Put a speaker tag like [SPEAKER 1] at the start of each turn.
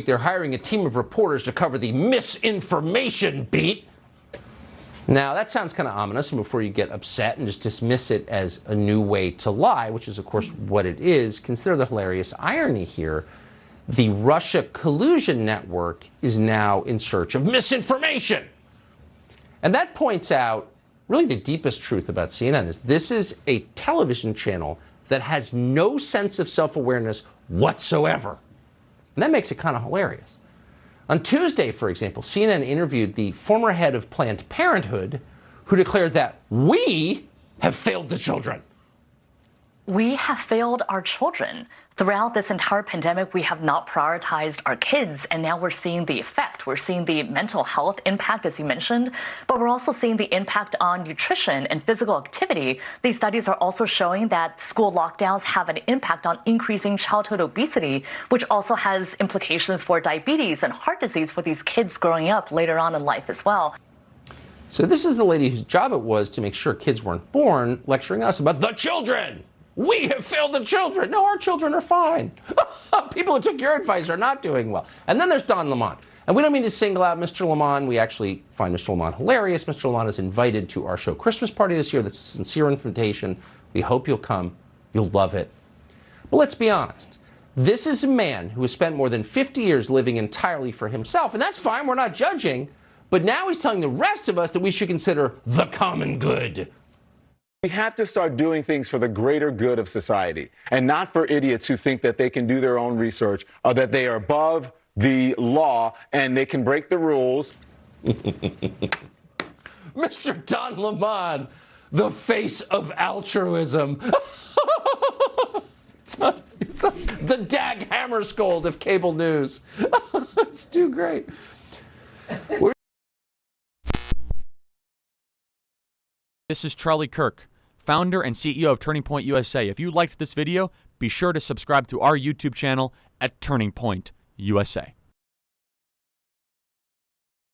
[SPEAKER 1] they're hiring a team of reporters to cover the misinformation beat. Now, that sounds kind of ominous, and before you get upset and just dismiss it as a new way to lie, which is, of course, what it is, consider the hilarious irony here. The Russia collusion network is now in search of misinformation. And that points out really the deepest truth about CNN is this is a television channel that has no sense of self-awareness whatsoever. And that makes it kind of hilarious. On Tuesday, for example, CNN interviewed the former head of Planned Parenthood who declared that we have failed the children.
[SPEAKER 2] We have failed our children. Throughout this entire pandemic, we have not prioritized our kids, and now we're seeing the effect. We're seeing the mental health impact, as you mentioned, but we're also seeing the impact on nutrition and physical activity. These studies are also showing that school lockdowns have an impact on increasing childhood obesity, which also has implications for diabetes and heart disease for these kids growing up later on in life as well.
[SPEAKER 1] So this is the lady whose job it was to make sure kids weren't born, lecturing us about the children. We have failed the children. No, our children are fine. People who took your advice are not doing well. And then there's Don Lemon. And we don't mean to single out Mr. Lemon. We actually find Mr. Lemon hilarious. Mr. Lemon is invited to our show Christmas party this year. That's a sincere invitation. We hope you'll come. You'll love it. But let's be honest. This is a man who has spent more than 50 years living entirely for himself. And that's fine. We're not judging. But now he's telling the rest of us that we should consider the common good.
[SPEAKER 3] We have to start doing things for the greater good of society and not for idiots who think that they can do their own research or that they are above the law and they can break the rules.
[SPEAKER 1] Mr. Don Lemon, the face of altruism. It's the Dag Hammarskjöld of cable news. It's too great.
[SPEAKER 4] This is Charlie Kirk, founder and CEO of Turning Point USA. If you liked this video, be sure to subscribe to our YouTube channel at Turning Point USA.